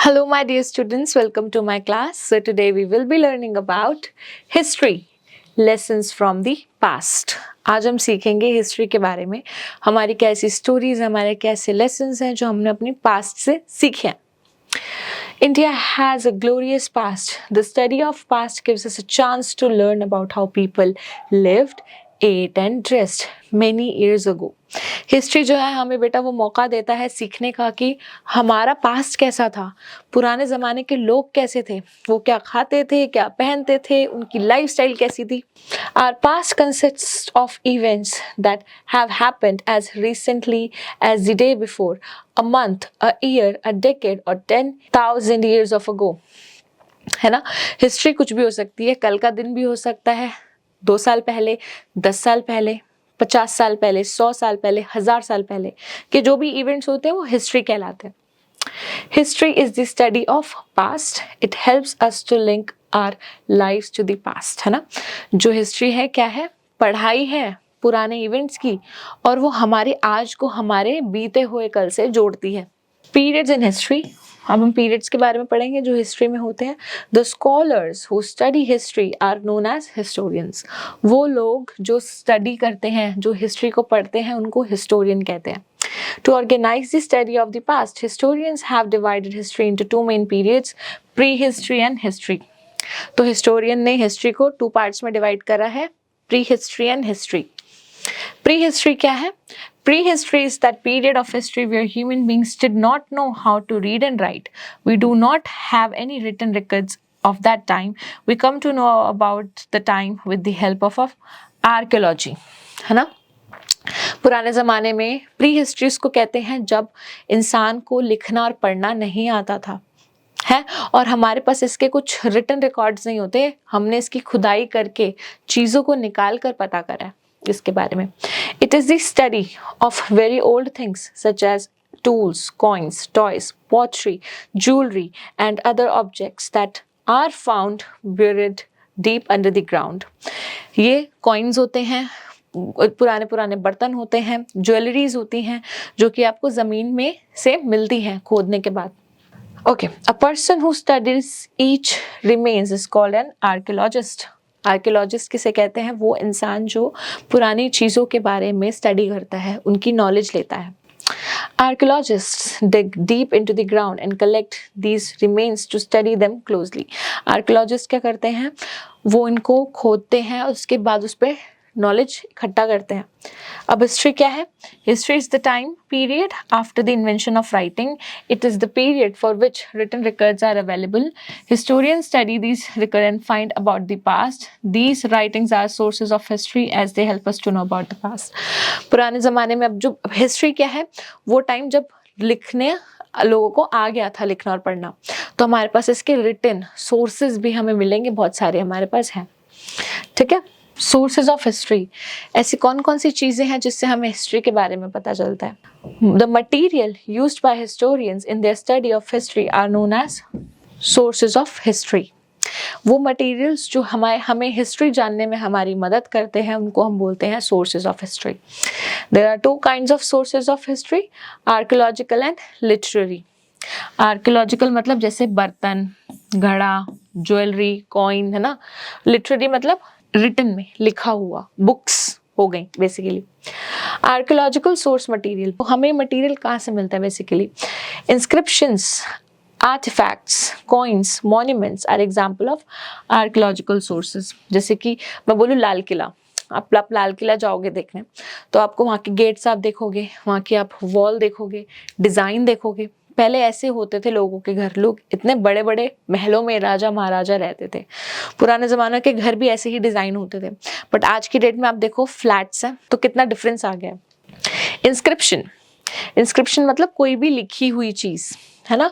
Hello, my dear students. Welcome to my class. So, today we will be learning about history, lessons from the past. आज हम सीखेंगे history के बारे में, हमारी कैसी स्टोरीज, हमारे कैसे लेसन्स हैं जो हमने अपनी पास्ट से सीखे हैं. India has a glorious past. The study of past gives us a chance to learn about how people lived, ate and dressed many years ago. History जो है हमें बेटा वो मौका देता है सीखने का कि हमारा पास्ट कैसा था, पुराने ज़माने के लोग कैसे थे, वो क्या खाते थे, क्या पहनते थे, उनकी लाइफस्टाइल कैसी थी. Our past consists of events that have happened as recently as the day before, a month, a year, a decade or 10,000 years of ago. है ना. हिस्ट्री कुछ भी हो सकती है, कल का दिन भी हो सकता है, 2 साल पहले, 10 साल पहले, 50 साल पहले, 100 साल पहले, 1000 साल पहले के जो भी इवेंट्स होते हैं वो हिस्ट्री कहलाते हैं. History is the study of past. It helps us to link our lives to the past. है ना. जो हिस्ट्री है क्या है, पढ़ाई है पुराने इवेंट्स की और वो हमारे आज को हमारे बीते हुए कल से जोड़ती है. Periods in history. अब हम पीरियड्स के बारे में पढ़ेंगे जो हिस्ट्री में होते हैं. The scholars who study history are known as historians. वो लोग जो स्टडी करते हैं, जो हिस्ट्री को पढ़ते हैं, उनको हिस्टोरियन कहते हैं. To organize the study of the past, historians have divided history into two main periods, prehistory and history. तो हिस्टोरियन ने हिस्ट्री को 2 पार्ट्स में डिवाइड करा है, प्री-हिस्ट्री एंड हिस्ट्री. प्री-हिस्ट्री क्या है? Prehistory is that period of history where human beings did not know how to read and write. We do not have any written records of that time. We come to know about the time with the help of archaeology. है ना. पुराने ज़माने में pre histories को कहते हैं जब इंसान को लिखना और पढ़ना नहीं आता था है और हमारे पास इसके कुछ रिटन रिकॉर्ड्स नहीं होते. हमने इसकी खुदाई करके चीज़ों को निकाल कर पता करा है इसके बारे में. It is the study of very old things such as tools, coins, toys, pottery, jewelry and other objects that are found buried deep under the ground. ये coins होते हैं, पुराने पुराने बर्तन होते हैं, ज्वेलरीज होती हैं जो कि आपको ज़मीन में से मिलती हैं खोदने के बाद. Okay, a person who studies each remains is called an archaeologist. Archaeologist किसे कहते हैं? वो इंसान जो पुरानी चीज़ों के बारे में स्टडी करता है, उनकी नॉलेज लेता है. Archaeologists dig deep into the ground and collect these remains to study them closely. Archaeologist क्या करते हैं? वो इनको खोदते हैं और उसके बाद उस पर नॉलेज इकट्ठा करते हैं. अब हिस्ट्री क्या है? History is the time period after the invention of writing. It is the period for which written records are available. Historians study these record and find about the past. These writings are sources of history as they help us to know about the past. पुराने ज़माने में अब जो history क्या है, वो time जब लिखने लोगों को आ गया था लिखना और पढ़ना, तो हमारे पास इसके रिटन सोर्सेज भी हमें मिलेंगे, बहुत सारे हमारे पास हैं. ठीक है. Sources of history. ऐसी कौन कौन सी चीज़ें हैं जिससे हमें हिस्ट्री के बारे में पता चलता है? The material used by historians in their study of history are known as sources of history. वो मटेरियल्स जो हमें हिस्ट्री जानने में हमारी मदद करते हैं उनको हम बोलते हैं sources of history. There are 2 kinds of sources of history, archaeological and literary. Archaeological मतलब जैसे बर्तन, घड़ा, ज्वेलरी, कॉइन, है ना. लिटरेरी मतलब रिटन में लिखा हुआ, बुक्स हो गई बेसिकली. आर्कियोलॉजिकल सोर्स मटेरियल, तो हमें मटेरियल कहाँ से मिलता है basically? Inscriptions, artefacts, coins, monuments are example of archaeological sources. जैसे कि मैं बोलूँ लाल किला, आप लाल किला जाओगे देखने तो आपको वहाँ के गेट्स आप देखोगे, वहाँ की आप वॉल देखोगे, डिज़ाइन देखोगे. पहले ऐसे होते थे लोगों के घर, लोग इतने बड़े बड़े महलों में राजा महाराजा रहते थे. पुराने ज़माने के घर भी ऐसे ही डिज़ाइन होते थे. बट आज की डेट में आप देखो फ्लैट्स हैं तो कितना डिफरेंस आ गया. इंस्क्रिप्शन. इंस्क्रिप्शन मतलब कोई भी लिखी हुई चीज़, है ना.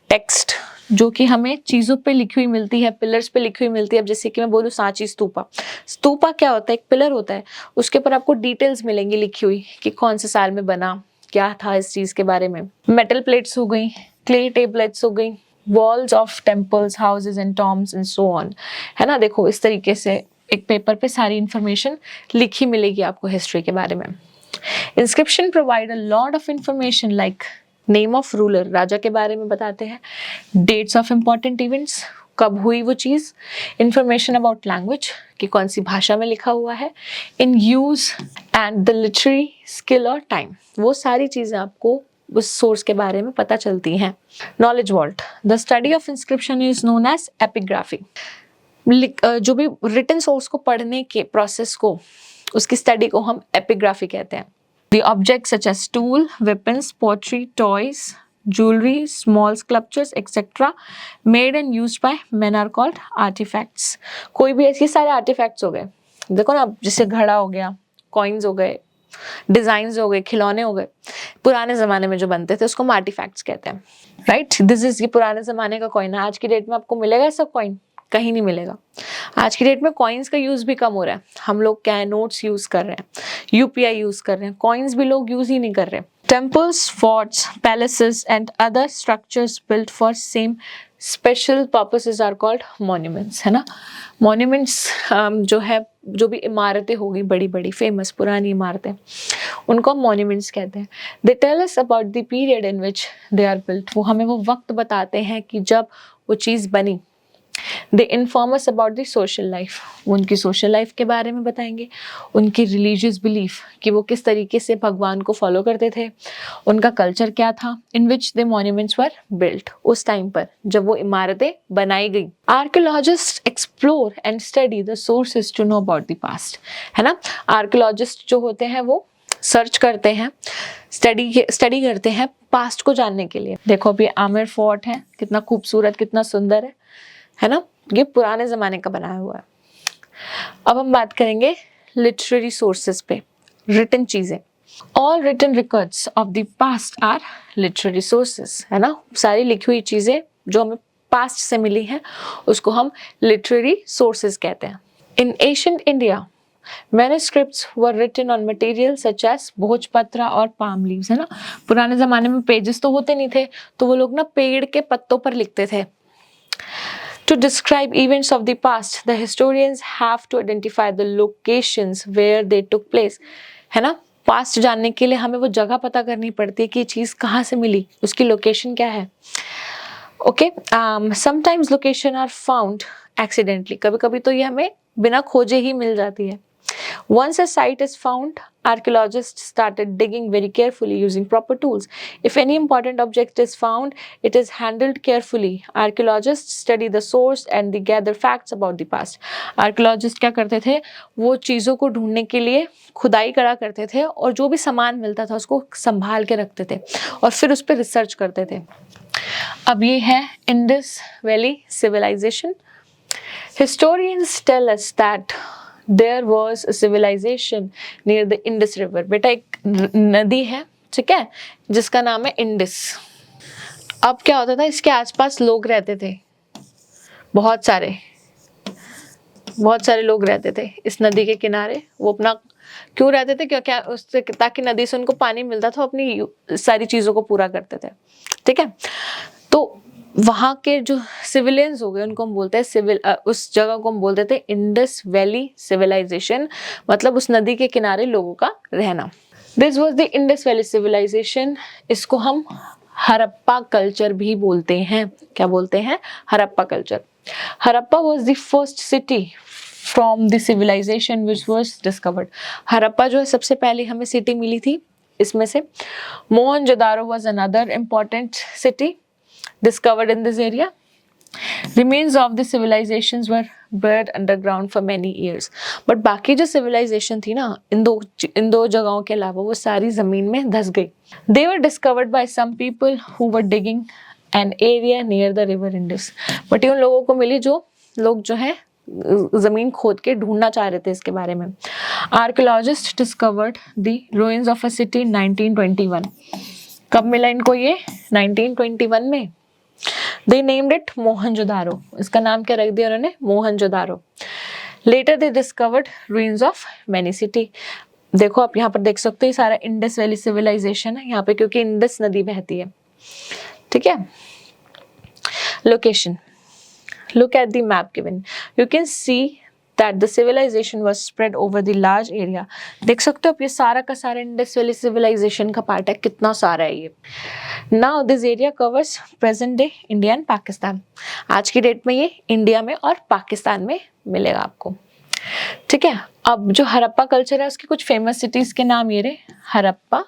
टेक्स्ट जो कि हमें चीज़ों पे लिखी हुई मिलती है, पिलर्स पे लिखी हुई मिलती है. अब जैसे कि मैं बोलूँ सांची स्तूपा. स्तूपा क्या होता है? एक पिलर होता है, उसके ऊपर आपको डिटेल्स मिलेंगी लिखी हुई कि कौन से साल में बना, क्या था इस चीज़ के बारे में. मेटल प्लेट्स हो गई, क्ले टेबलेट्स हो गई, walls of temples, houses and Tom's and so on. है ना. देखो इस तरीके से एक पेपर पे सारी इंफॉर्मेशन लिखी मिलेगी आपको हिस्ट्री के बारे में. Inscription provide a lot of information like name of ruler, राजा के बारे में बताते हैं, डेट्स ऑफ इम्पॉर्टेंट इवेंट्स, कब हुई वो चीज़, इंफॉर्मेशन अबाउट लैंग्वेज कि कौन सी भाषा में लिखा हुआ है, in use and the literary skill और टाइम, वो सारी चीज़ें आपको उस सोर्स के बारे में पता चलती हैं। Knowledge vault, the study of inscription is known as epigraphy, जो भी रिटन सोर्स को पढ़ने के प्रोसेस को, उसकी स्टडी को हम एपिग्राफी कहते हैं। The objects such as tool, weapons, pottery, toys, jewelry, small sculptures, etc. made and used by men are called artifacts. कोई भी ऐसे सारे artifacts हो गए, देखो ना, जैसे घड़ा हो गया, coins हो गए, डिजाइन्स हो गए, खिलौने हो गए, पुराने जमाने में जो बनते थे उसको हम आर्टिफैक्ट्स कहते हैं, राइट। दिस इज ये पुराने जमाने का कॉइन है। आज की डेट में आपको मिलेगा ऐसा कॉइन? कहीं नहीं मिलेगा। आज की डेट में कॉइन्स का यूज भी कम हो रहा है। हम लोग क्या है, नोट्स यूज कर रहे हैं, यूपीआई यूज कर रहे हैं, कॉइन्स भी लोग यूज ही नहीं कर रहे। Temples, forts, palaces and other structures built for same special purposes are called monuments, है ना। मॉन्यूमेंट्स जो है, जो भी इमारतें होगी बड़ी बड़ी फेमस पुरानी इमारतें, उनको हम मॉन्यूमेंट्स कहते हैं। They tell us about the period in which they are built, वो हमें वो वक्त बताते हैं कि जब वो चीज़ बनी। They inform us about the social life, वो उनकी सोशल लाइफ के बारे में बताएंगे, उनकी रिलीजियस बिलीफ कि वो किस तरीके से भगवान को फॉलो करते थे, उनका कल्चर क्या था, in which the monuments were built, उस टाइम पर जब वो इमारतें बनाई गई। Archaeologist explore and study the sources to know about the past, है ना। आर्कियोलॉजिस्ट जो होते हैं वो सर्च करते हैं, स्टडी करते हैं पास्ट को जानने के लिए। देखो अभी आमिर फोर्ट है, कितना खूबसूरत, कितना सुंदर है ना। ये पुराने जमाने का बनाया हुआ है। अब हम बात करेंगे लिटरेरी सोर्सेज पे, रिटन चीजें। All written records of the past are literary sources, है ना। सारी लिखी हुई चीजें जो हमें पास्ट से मिली हैं उसको हम लिटरेरी सोर्सेज कहते हैं। In ancient India manuscripts were written on material such as भोजपत्र और palm leaves, है ना। पुराने जमाने में पेजेस तो होते नहीं थे, तो वो लोग ना पेड़ के पत्तों पर लिखते थे। To describe events of the past, the historians have to identify the locations where they took place, है ना। पास्ट जानने के लिए हमें वो जगह पता करनी पड़ती है कि ये चीज कहाँ से मिली, उसकी लोकेशन क्या है। Okay, sometimes location are found accidentally, कभी कभी तो ये हमें बिना खोजे ही मिल जाती है। Once a site is found, archaeologists started digging very carefully using proper tools. If any important object is found, it is handled carefully. Archaeologists study the source and they gather facts about the past. Archaeologists क्या करते थे, वो चीज़ों को ढूंढने के लिए खुदाई करा करते थे और जो भी सामान मिलता था उसको संभाल के रखते थे और फिर उस पर रिसर्च करते थे। अब ये है Indus Valley civilisation. Historians tell us that there was a civilization near the Indus River. बेटा एक नदी है, ठीक है, जिसका नाम है इंडस। अब क्या होता था, इसके आसपास लोग रहते थे, बहुत सारे लोग रहते थे इस नदी के किनारे। वो अपना क्यों रहते थे, क्योंकि उससे ताकि नदी से उनको पानी मिलता था, अपनी सारी चीजों को पूरा करते थे, ठीक है। तो वहाँ के जो सिविलियंस हो गए उनको हम बोलते हैं उस जगह को हम बोलते थे इंडस वैली सिविलाइजेशन, मतलब उस नदी के किनारे लोगों का रहना। This was the Indus Valley civilisation. इसको हम हड़प्पा कल्चर भी बोलते हैं। क्या बोलते हैं? Harappa culture. Harappa was the first city from the civilisation which was discovered. Harappa जो है सबसे पहले हमें सिटी मिली थी इसमें से। Mohenjodaro was another important city discovered in this area. Remains of the civilizations were buried underground for many years. But बाकी जो civilization थी ना, इन दो जगहों के अलावा वो सारी जमीन में धस गई। They were discovered by some people who were digging an area near the river Indus. But ये उन लोगों को मिली जो लोग जो है जमीन खोद के ढूंढना चाह रहे थे इसके बारे में। Archaeologists discovered the ruins of a city in 1921. कब मिला इनको ये? 1921 में। They named it Mohenjodaro. इसका नाम क्या रख दिया उन्होंने? Mohenjodaro. Later they discovered ruins of many city. देखो आप यहाँ पर देख सकते हो, सारा इंडस वैली सिविलाइजेशन है यहाँ पे, क्योंकि इंडस नदी बहती है, ठीक है। Location, look at the map given. You can see that the civilization was spread over the large area. देख सकते हो आप ये सारा का सारा इंडस वैली सिविलाइजेशन का पार्ट है, कितना सारा है ये. Now this area covers present day India and Pakistan. आज की डेट में ये इंडिया में और पाकिस्तान में मिलेगा आपको. ठीक है. अब जो हड़प्पा कल्चर है उसकी कुछ फेमस सिटीज के नाम ये रहे: हड़प्पा,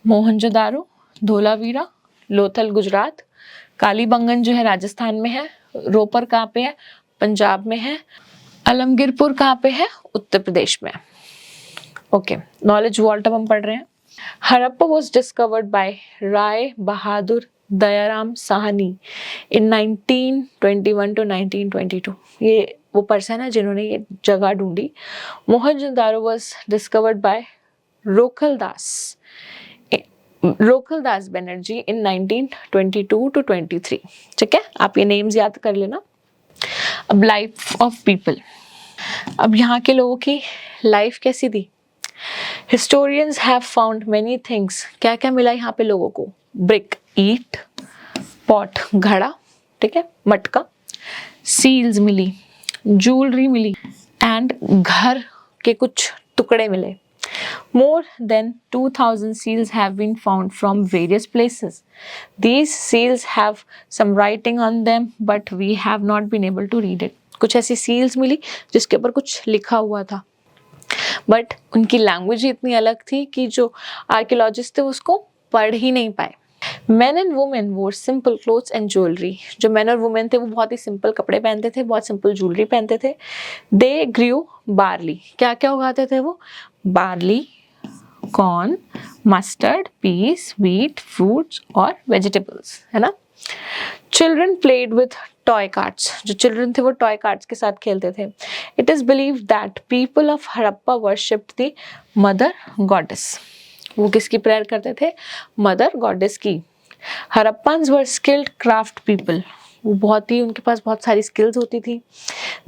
मोहनजोदारो, धोलावीरा, लोथल गुजरात, कालीबंगन जो है राजस्थान में है, रोपर कहाँ पे है, पंजाब में है, अलमगीरपुर कहाँ पे है, उत्तर प्रदेश में. ओके, नॉलेज वॉल्ट अब हम पढ़ रहे हैं. Harappa was discovered by Rai Bahadur Dayaram Sahni in 1921 to 1922. ये वो पर्सन है जिन्होंने ये जगह ढूंढी. Mohenjodaro was discovered by Rakhaldas Banerjee in 1922 to 23. ठीक है, आप ये नेम्स याद कर लेना. अब लाइफ ऑफ पीपल, अब यहाँ के लोगों की लाइफ कैसी थी. Historians have found many things. क्या क्या मिला यहाँ पे लोगों को. ब्रिक, ईट, पॉट, घड़ा, ठीक है, मटका, सील्स मिली, ज्वेलरी मिली, एंड घर के कुछ टुकड़े मिले. More than 2,000 seals have been found from various places. These seals have some writing on them, but we have not been able to read it. कुछ ऐसी seals मिली जिसके ऊपर कुछ लिखा हुआ था, but उनकी लैंग्वेज इतनी अलग थी कि जो आर्कियोलॉजिस्ट थे उसको पढ़ ही नहीं पाए. Men and women wore simple clothes and jewelry. जो men और women थे वो बहुत ही सिंपल कपड़े पहनते थे, बहुत सिंपल ज्वेलरी पहनते थे. They grew barley. क्या क्या उगाते थे वो. barley, corn, mustard, peas, wheat, fruits और vegetables, है ना. Children played with toy carts. जो children थे वो toy carts के साथ खेलते थे. It is believed that people of Harappa worshipped the mother goddess. वो किसकी प्रेयर करते थे. मदर गॉडेस की. हड़प्पन्स वर स्किल्ड क्राफ्ट पीपल. वो बहुत ही, उनके पास बहुत सारी स्किल्स होती थी.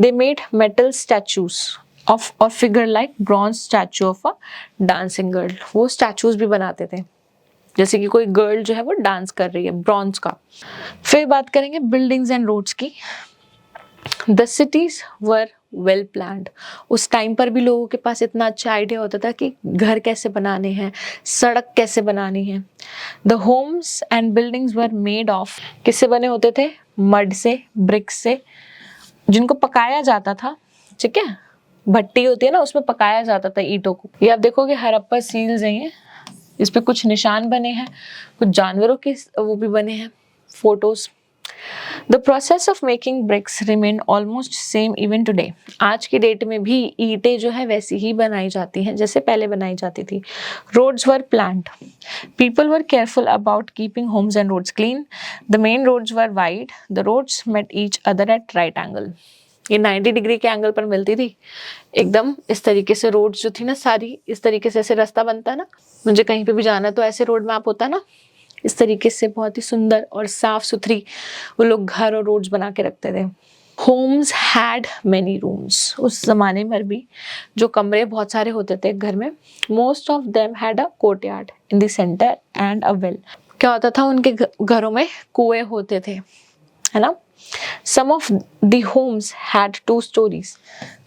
They made metal statues of और figure like bronze statue of a dancing girl. वो स्टैचूज भी बनाते थे जैसे कि कोई गर्ल जो है वो डांस कर रही है, ब्रॉन्ज का. फिर बात करेंगे बिल्डिंग्स एंड रोड्स की. The cities were well planned. उस टाइम पर भी लोगों के पास इतना अच्छा आइडिया होता था कि घर कैसे बनाने हैं, सड़क कैसे बनानी है. The homes and buildings were made of, किससे बने होते थे. मड से, ब्रिक से, जिनको पकाया जाता था. ठीक है, भट्टी होती है ना, उसमें पकाया जाता था ईंटों को. ये आप देखोगे हड़प्पा सील्स हैं, इस पे कुछ निशान बने हैं, कुछ जानवरों के वो भी बने हैं, photos. The process of making bricks remain almost same even today. आज की डेट में भी ईंटें जो है वैसी ही बनाई जाती हैं जैसे पहले बनाई जाती थी. Roads were planned. People were careful about keeping homes and roads clean. The main roads were wide. The roads met each other at right angle. ये 90 डिग्री के एंगल पर मिलती थी एकदम. इस तरीके से रोड्स जो थी ना सारी, इस तरीके से ऐसे रास्ता बनता है ना, मुझे कहीं पे भी जाना है तो ऐसे रोड मैप होता है ना, इस तरीके से बहुत ही सुंदर और साफ सुथरी वो लोग घर और रोड्स बना के रखते थे. Homes had many rooms. उस जमाने में भी जो कमरे बहुत सारे होते थे घर में. Most of them had a courtyard in the centre and a well. क्या होता था, उनके घरों में कुएं होते थे, है ना. Some of the homes had 2 stories.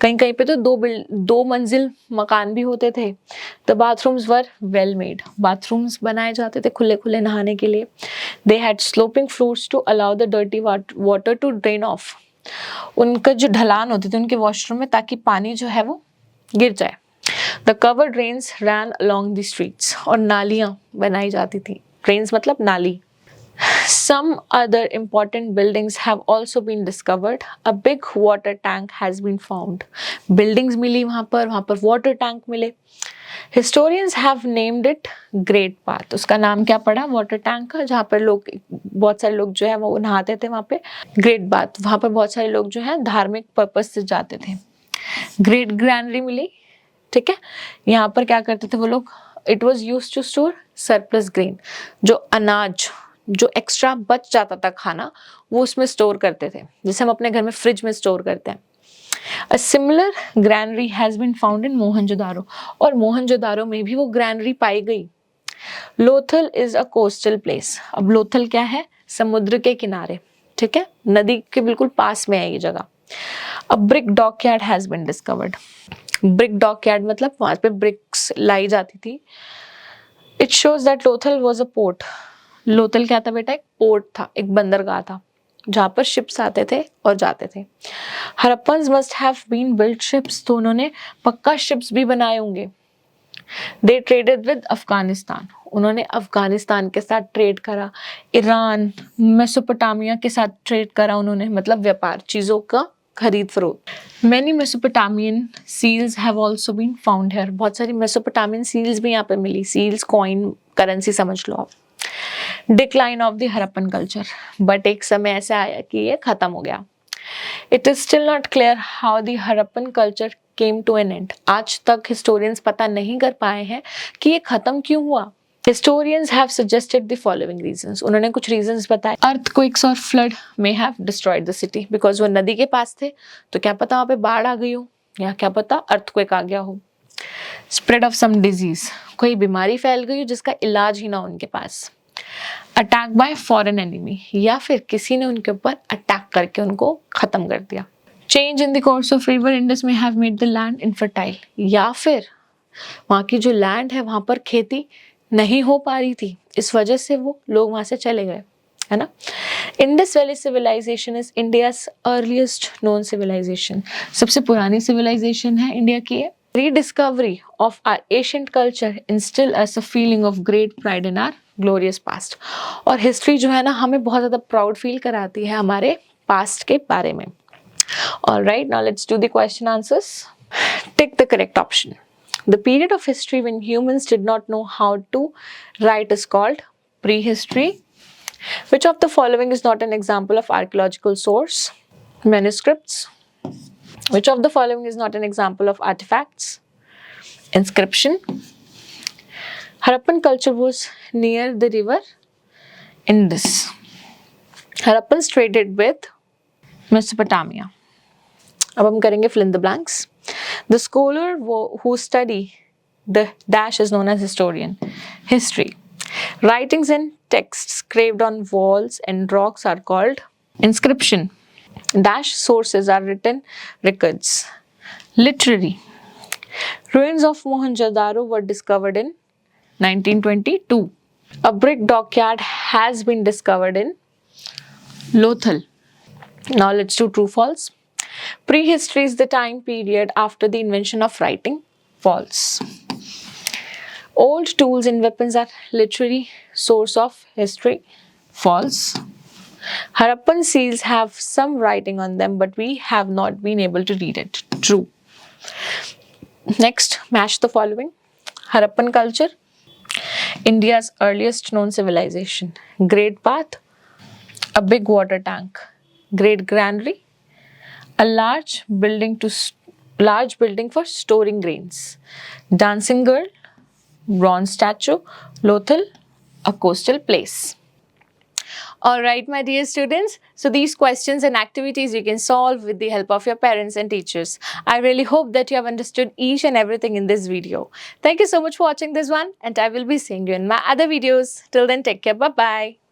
कहीं कहीं पे तो दो मंजिल मकान भी होते थे. The bathrooms were well made. Bathrooms बनाए जाते थे खुले खुले नहाने के लिए. They had sloping floors to allow the dirty water to drain off. उनका जो ढलान होती थी उनके वॉशरूम में ताकि पानी जो है वो गिर जाए. The covered drains ran along the streets. और नालियाँ बनाई जाती थी. Drains मतलब नाली. Some other important buildings have also been discovered. A big water tank has been found. Buildings मिली वहाँ पर water tank मिले. Historians have named it Great Bath. उसका नाम क्या पड़ा water tank का, जहाँ पर लोग, बहुत सारे लोग जो है वो नहाते थे वहाँ पे. Great Bath, वहाँ पर बहुत सारे लोग जो है धार्मिक पर्पस से जाते थे. Great Granary मिली. ठीक है, यहाँ पर क्या करते थे वो लोग. It was used to store surplus grain. जो अनाज जो एक्स्ट्रा बच जाता था खाना वो उसमें स्टोर करते थे, जैसे हम अपने घर में फ्रिज में स्टोर करते हैं. A similar granary has been found in Mohenjodaro. और मोहनजोदारो में भी वो ग्रैनरी पाई गई. Lothal is a coastal place. अब लोथल क्या है, समुद्र के किनारे. ठीक है, नदी के बिल्कुल पास में है ये जगह. A brick dockyard has been discovered. Brick dockyard मतलब वहां पे bricks लाई जाती थी. It shows that Lothal was a port. Lothal क्या था बेटा? एक पोर्ट था, एक बंदरगाह था जहां पर शिप्स आते थे और जाते थे. Harappans must have been built ships, तो उन्होंने पक्का शिप्स भी बनाए होंगे. दे ट्रेडेड विद अफगानिस्तान, उन्होंने अफगानिस्तान के साथ ट्रेड करा. ईरान, मेसोपोटामिया के साथ ट्रेड करा उन्होंने, मतलब व्यापार, चीजों का खरीद फरोख्त. Many Mesopotamian seals have also been found here. बहुत सारी मेसोपोटामियन सील्स भी यहाँ पे मिली. सील्स कॉइन करेंसी समझ लो आप. Decline of the Harappan culture, but एक समय ऐसा आया कि ये खत्म हो गया. It is still not clear how the Harappan culture came to an end. आज तक हिस्टोरियंस पता नहीं कर पाए हैं कि ये खत्म क्यों हुआ. Historians have suggested the following reasons. उन्होंने कुछ reasons बताए. Earthquakes और flood may have destroyed the city because वो नदी के पास थे, तो क्या पता वहाँ पे बाढ़ आ गई हो, या क्या पता earthquake आ गया हो. Spread of some disease, कोई बीमारी फैल गई हो जिसका इलाज ही ना हो उनके पास. Attack by foreign enemy, या फिर किसी ने उनके ऊपर अटैक करके उनको खत्म कर दिया. Change in the course of river Indus may have made the land infertile, या फिर वहाँ की जो लैंड है वहाँ पर खेती नहीं हो पा रही थी, इस वजह से वो लोग वहां से चले गए, है ना. Indus Valley civilisation is India's earliest known civilisation, सबसे पुरानी सिविलाइजेशन है इंडिया की. Rediscovery of our ancient culture instil us a feeling of great pride in our glorious past. और हिस्ट्री जो है ना, हमें बहुत ज्यादा प्राउड फील कराती है हमारे पास्ट के बारे में. Alright, now let's do the question answers. Tick the correct option. The period of history when humans did not know how to write is called prehistory. Which of the following is not an example of archaeological source? Manuscripts. Which of the following is not an example of artifacts? Inscription. Harappan culture was near the river Indus. Harappans traded with Mesopotamia. अब हम करेंगे fill in the blanks. The scholar who study the dash is known as historian. History. Writings and texts carved on walls and rocks are called inscription. Dash sources are written records. Literary. Ruins of Mohenjo-daro were discovered in 1922. A brick dockyard has been discovered in Lothal. Now let's do true false. Prehistory is the time period after the invention of writing. False. Old tools and weapons are literary source of history. False. Harappan seals have some writing on them, but we have not been able to read it. True. Next, match the following. Harappan culture, India's earliest known civilization. Great bath, a big water tank. Great granary, a large building for storing grains. Dancing girl, bronze statue. Lothal, a coastal place. Alright, my dear students, so these questions and activities you can solve with the help of your parents and teachers. I really hope that you have understood each and everything in this video. Thank you so much for watching this one, and I will be seeing you in my other videos. Till then, take care. Bye-bye.